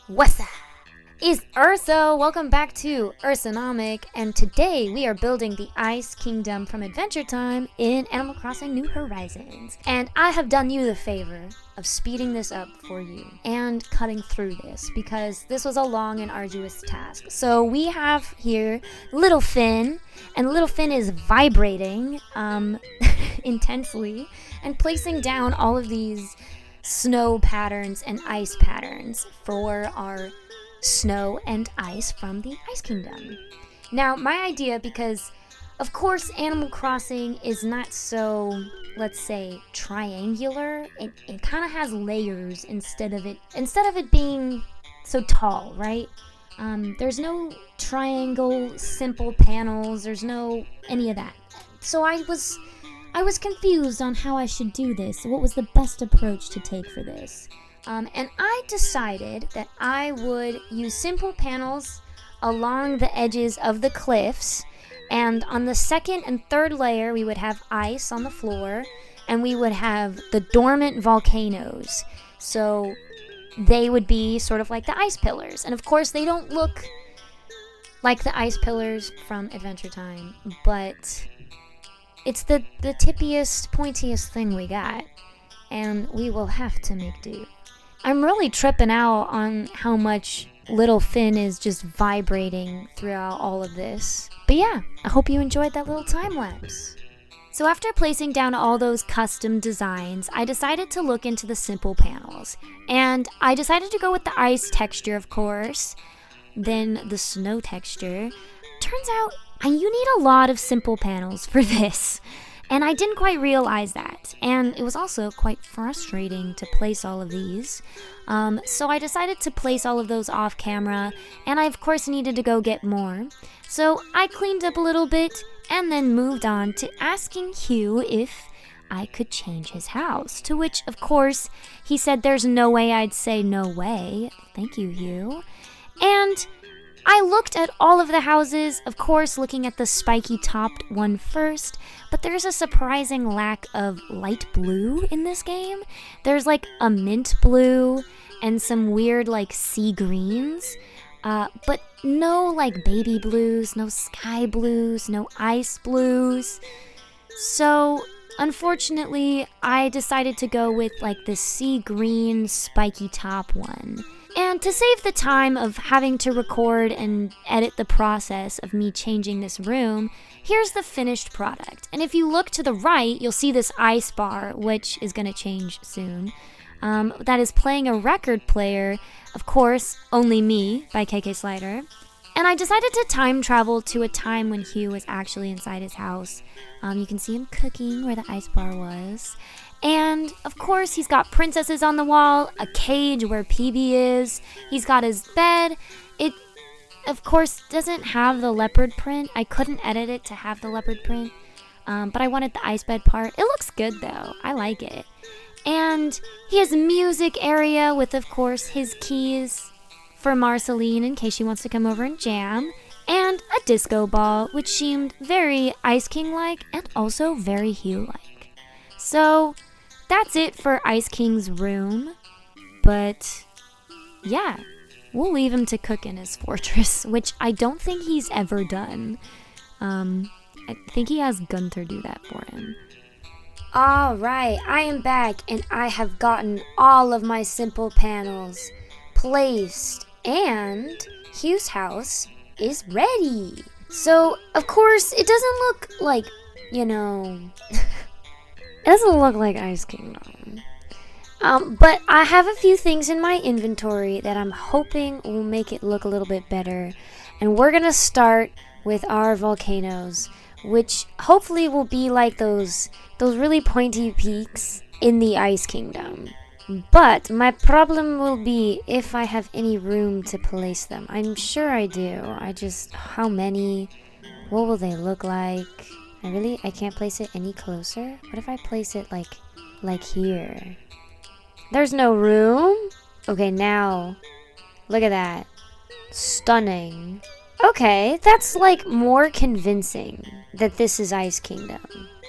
What's up? It's Ursa. Welcome back to Ursanomic, and today we are building the Ice Kingdom from Adventure Time in Animal Crossing New Horizons. And I have done you the favor of speeding this up for you and cutting through this because this was a long and arduous task. So we have here Little Finn, and Little Finn is vibrating intensely and placing down all of these snow patterns and ice patterns for our snow and ice from the Ice Kingdom. Now, my idea, because of course Animal Crossing is not so, let's say, triangular. It kind of has layers instead of it being so tall, right? There's no triangle, simple panels. There's no any of that. So I was confused on how I should do this. What was the best approach to take for this? And I decided that I would use simple panels along the edges of the cliffs, and on the second and third layer we would have ice on the floor, and we would have the dormant volcanoes. So they would be sort of like the ice pillars. And of course they don't look like the ice pillars from Adventure Time, but it's the tippiest, pointiest thing we got, and we will have to make do. I'm really tripping out on how much Little Finn is just vibrating throughout all of this. But yeah, I hope you enjoyed that little time lapse. So after placing down all those custom designs, I decided to look into the simple panels. And I decided to go with the ice texture, of course, then the snow texture. Turns out you need a lot of simple panels for this. And I didn't quite realize that. And it was also quite frustrating to place all of these. So I decided to place all of those off camera. And I, of course, needed to go get more. So I cleaned up a little bit and then moved on to asking Hugh if I could change his house. To which, of course, he said there's no way I'd say no way. Thank you, Hugh. And I looked at all of the houses, of course looking at the spiky topped one first, but there's a surprising lack of light blue in this game. There's like a mint blue and some weird like sea greens, but no like baby blues, no sky blues, no ice blues. So unfortunately, I decided to go with like the sea green spiky top one. And to save the time of having to record and edit the process of me changing this room, here's the finished product. And if you look to the right, you'll see this ice bar, which is going to change soon, that is playing a record player, of course, Only Me by KK Slider. And I decided to time travel to a time when Hugh was actually inside his house. You can see him cooking where the ice bar was. And, of course, he's got princesses on the wall, a cage where PB is, he's got his bed. It, of course, doesn't have the leopard print. I couldn't edit it to have the leopard print, but I wanted the ice bed part. It looks good, though. I like it. And he has a music area with, of course, his keys for Marceline in case she wants to come over and jam, and a disco ball, which seemed very Ice King-like and also very Hugh-like. So that's it for Ice King's room, but yeah, we'll leave him to cook in his fortress, which I don't think he's ever done. I think he has Gunther do that for him. Alright, I am back and I have gotten all of my simple panels placed, and Hugh's house is ready. So, of course, it doesn't look like, it doesn't look like Ice Kingdom. But I have a few things in my inventory that I'm hoping will make it look a little bit better. And we're gonna start with our volcanoes, which hopefully will be like those really pointy peaks in the Ice Kingdom. But my problem will be if I have any room to place them. I'm sure I do. How many? What will they look like? I can't place it any closer? What if I place it like here? There's no room? Okay, now, look at that. Stunning. Okay, that's like more convincing that this is Ice Kingdom.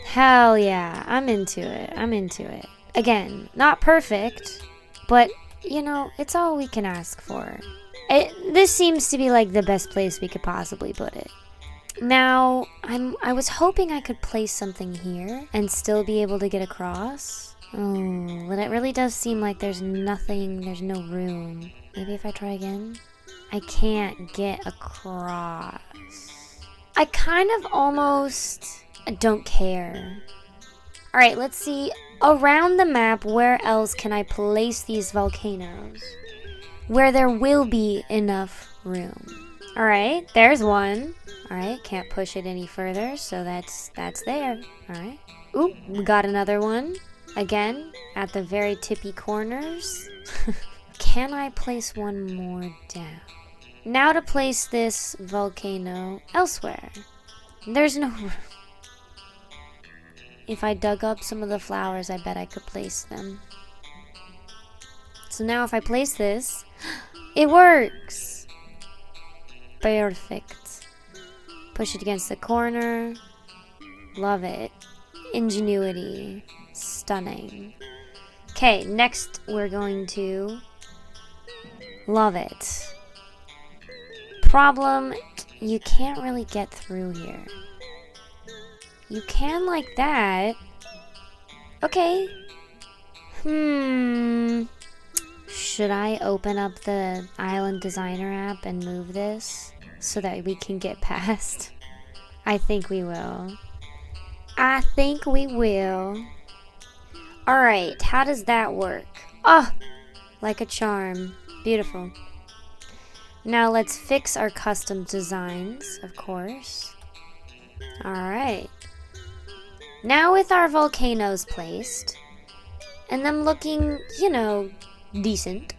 Hell yeah, I'm into it. Again, not perfect, but you know, it's all we can ask for. This seems to be like the best place we could possibly put it. Now, I was hoping I could place something here and still be able to get across. Oh, but it really does seem like there's no room. Maybe if I try again? I can't get across. I kind of almost don't care. Alright, let's see. Around the map, where else can I place these volcanoes? Where there will be enough room. Alright, there's one. Alright, can't push it any further, so that's there. Alright. Ooh, we got another one. Again, at the very tippy corners. Can I place one more down? Now to place this volcano elsewhere. There's no room. If I dug up some of the flowers, I bet I could place them. So now if I place this, it works! Perfect. Push it against the corner. Love it. Ingenuity. Stunning. Okay, next we're going to... Love it. Problem, you can't really get through here. You can like that. Okay. Should I open up the Island Designer app and move this so that we can get past? I think we will. I think we will. Alright, how does that work? Oh, like a charm. Beautiful. Now let's fix our custom designs, of course. Alright. Now with our volcanoes placed, and them looking, you know, decent,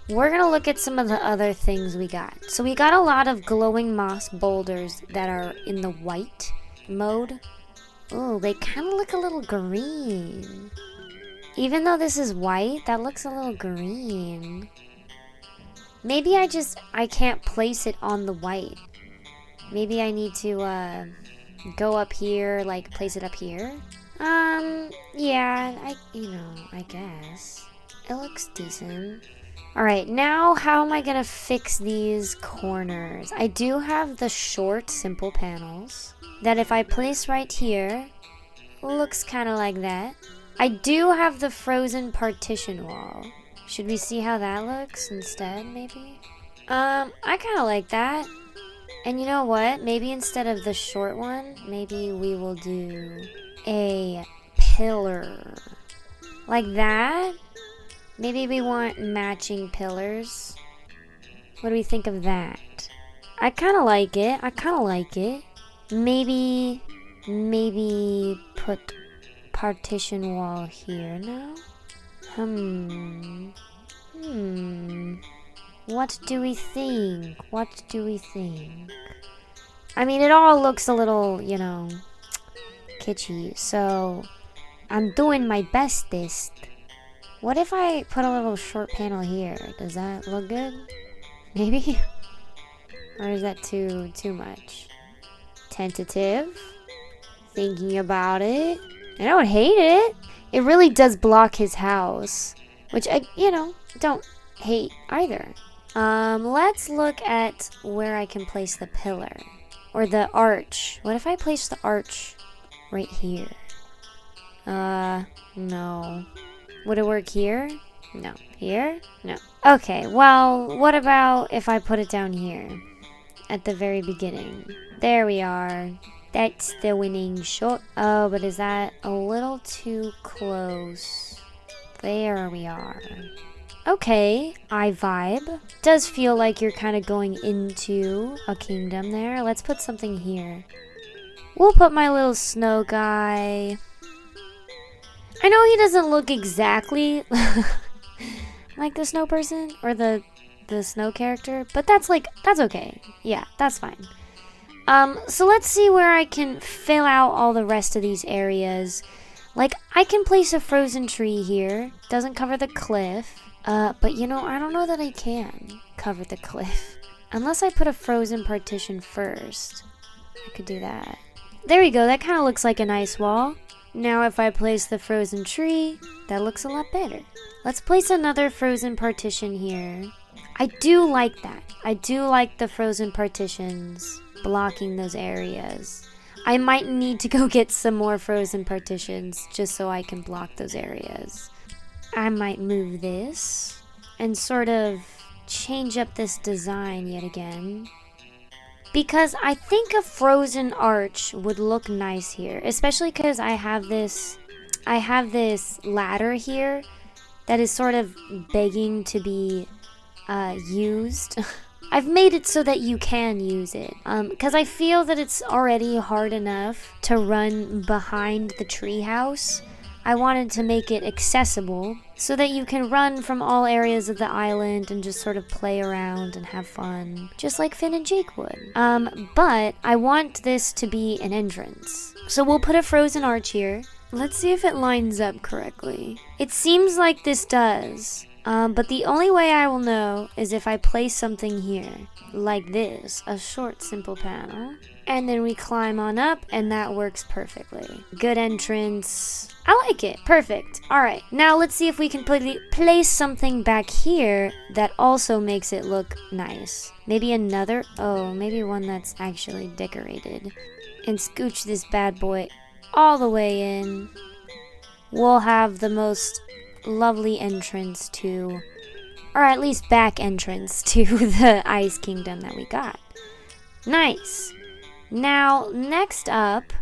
we're gonna look at some of the other things we got. So we got a lot of glowing moss boulders that are in the white mode. Oh, they kind of look a little green. Even though this is white, that looks a little green. Maybe I can't place it on the white. Maybe I need to, go up here, like, place it up here? Yeah, I guess. It looks decent. Alright, now how am I gonna fix these corners? I do have the short, simple panels that if I place right here, looks kind of like that. I do have the frozen partition wall. Should we see how that looks instead, maybe? I kind of like that. And you know what? Maybe instead of the short one, maybe we will do a pillar. Like that? Maybe we want matching pillars. What do we think of that? I kind of like it. Maybe put partition wall here now? What do we think? I mean, it all looks a little, you know, kitschy, so I'm doing my bestest. What if I put a little short panel here? Does that look good? Maybe? Or is that too much? Tentative? Thinking about it? I don't hate it. It really does block his house, which I, don't hate either. Let's look at where I can place the pillar. Or the arch. What if I place the arch right here? No. Would it work here? No. Here? No. Okay, well, what about if I put it down here? At the very beginning. There we are. That's the winning shot. Oh, but is that a little too close? There we are. Okay, I vibe. Does feel like you're kind of going into a kingdom there. Let's put something here. We'll put my little snow guy. I know he doesn't look exactly like the snow person or the snow character, but that's okay. Yeah, that's fine. So let's see where I can fill out all the rest of these areas. Like, I can place a frozen tree here. Doesn't cover the cliff. But I don't know that I can cover the cliff. Unless I put a frozen partition first. I could do that. There we go. That kind of looks like a nice wall. Now if I place the frozen tree, that looks a lot better. Let's place another frozen partition here. I do like that. I do like the frozen partitions blocking those areas. I might need to go get some more frozen partitions just so I can block those areas. I might move this and sort of change up this design yet again. Because I think a frozen arch would look nice here, especially because I have this ladder here that is sort of begging to be used. I've made it so that you can use it, because I feel that it's already hard enough to run behind the treehouse. I wanted to make it accessible so that you can run from all areas of the island and just sort of play around and have fun, just like Finn and Jake would. But I want this to be an entrance. So we'll put a frozen arch here. Let's see if it lines up correctly. It seems like this does. But the only way I will know is if I place something here, like this, a short, simple panel. And then we climb on up, and that works perfectly. Good entrance. I like it. Perfect. All right, now let's see if we can place something back here that also makes it look nice. Maybe maybe one that's actually decorated. And scooch this bad boy all the way in. We'll have the most lovely entrance to, or at least back entrance to the Ice Kingdom that we got. Nice. Now, next up,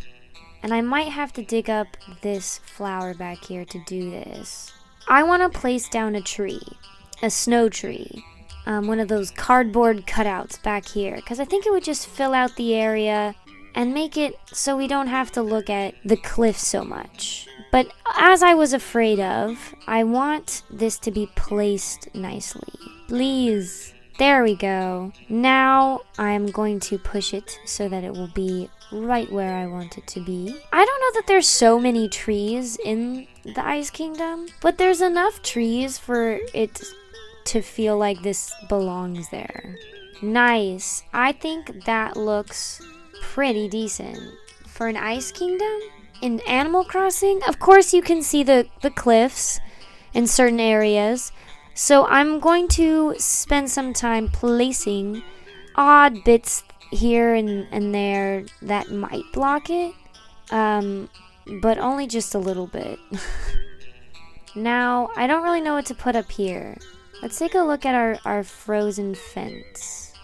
and I might have to dig up this flower back here to do this. I want to place down a tree, a snow tree, one of those cardboard cutouts back here, because I think it would just fill out the area and make it so we don't have to look at the cliff so much. But as I was afraid of, I want this to be placed nicely. Please. There we go. Now I'm going to push it so that it will be right where I want it to be. I don't know that there's so many trees in the Ice Kingdom, but there's enough trees for it to feel like this belongs there. Nice. I think that looks pretty decent. For an Ice Kingdom? In Animal Crossing, of course you can see the cliffs in certain areas. So I'm going to spend some time placing odd bits here and there that might block it, but only just a little bit. Now, I don't really know what to put up here. Let's take a look at our frozen fence.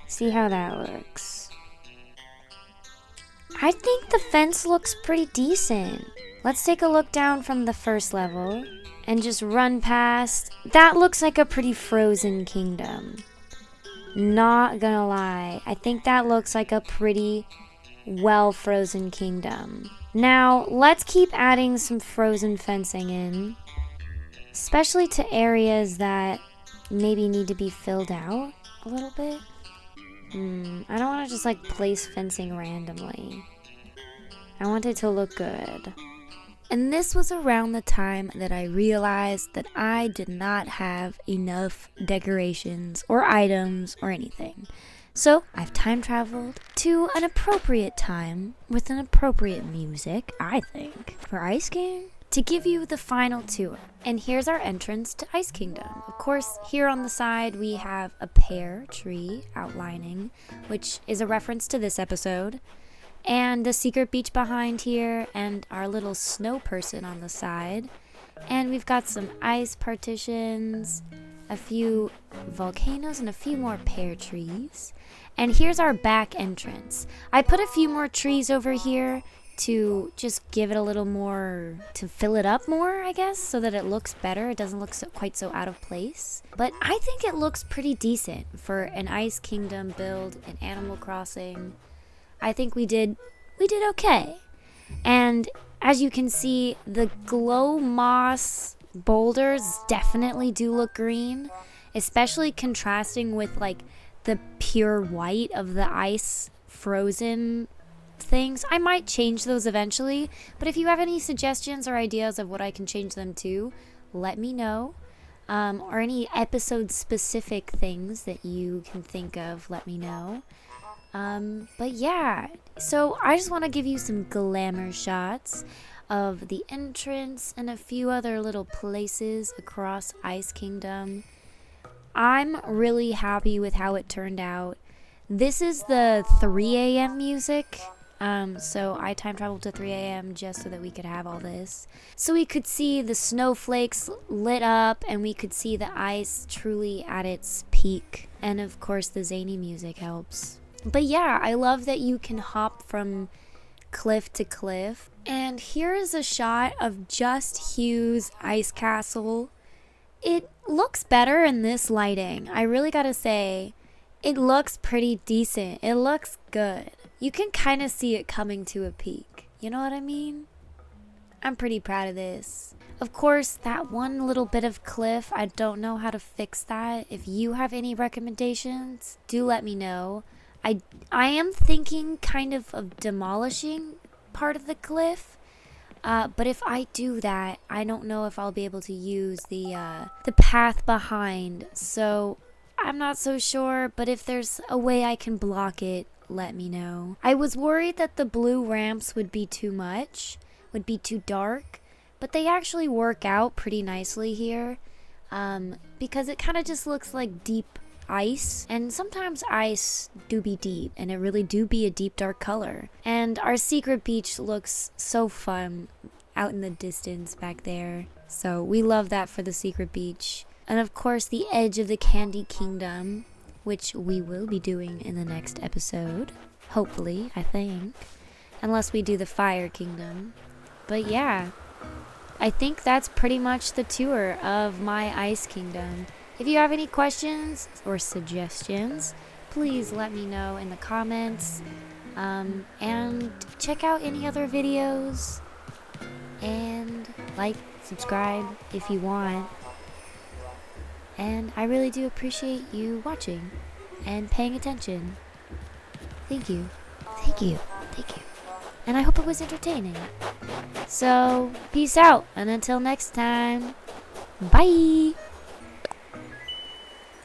See how that looks. I think the fence looks pretty decent. Let's take a look down from the first level and just run past. That looks like a pretty frozen kingdom. Not gonna lie. I think that looks like a pretty well frozen kingdom. Now, let's keep adding some frozen fencing in, especially to areas that maybe need to be filled out a little bit. I don't want to just like place fencing randomly. I want it to look good. And this was around the time that I realized that I did not have enough decorations or items or anything. So I've time traveled to an appropriate time with an appropriate music, I think, for Ice King, to give you the final tour. And here's our entrance to Ice Kingdom. Of course, here on the side we have a pear tree outlining, which is a reference to this episode. And the secret beach behind here, and our little snow person on the side. And we've got some ice partitions, a few volcanoes, and a few more pear trees. And here's our back entrance. I put a few more trees over here to just give it a little more, to fill it up more, I guess, so that it looks better. It doesn't look quite so out of place. But I think it looks pretty decent for an Ice Kingdom build in Animal Crossing. I think we did okay. And as you can see, the glow moss boulders definitely do look green, especially contrasting with like the pure white of the ice frozen things. I might change those eventually, but if you have any suggestions or ideas of what I can change them to, let me know. Or any episode specific things that you can think of, let me know. But yeah, so I just want to give you some glamour shots of the entrance and a few other little places across Ice Kingdom. I'm really happy with how it turned out. This is the 3 a.m. music. So I time traveled to 3 a.m. just so that we could have all this. So we could see the snowflakes lit up and we could see the ice truly at its peak. And of course, the zany music helps. But yeah, I love that you can hop from cliff to cliff. And here is a shot of just Hugh's ice castle. It looks better in this lighting. I really gotta say, it looks pretty decent. It looks good. You can kind of see it coming to a peak. You know what I mean? I'm pretty proud of this. Of course, that one little bit of cliff, I don't know how to fix that. If you have any recommendations, do let me know. I am thinking kind of demolishing part of the cliff. But if I do that, I don't know if I'll be able to use the path behind. So I'm not so sure, but if there's a way I can block it, let me know. I was worried that the blue ramps would be too much, would be too dark, but they actually work out pretty nicely here, because it kind of just looks like deep ice, and sometimes ice do be deep, and it really do be a deep dark color. And our secret beach looks so fun out in the distance back there, so we love that for the secret beach. And of course the edge of the Candy Kingdom, which we will be doing in the next episode, hopefully, I think, unless we do the Fire Kingdom. But yeah, I think that's pretty much the tour of my Ice Kingdom. If you have any questions or suggestions, please let me know in the comments. And check out any other videos. And like, subscribe if you want. And I really do appreciate you watching and paying attention. Thank you. Thank you. Thank you. And I hope it was entertaining. So, peace out. And until next time, bye.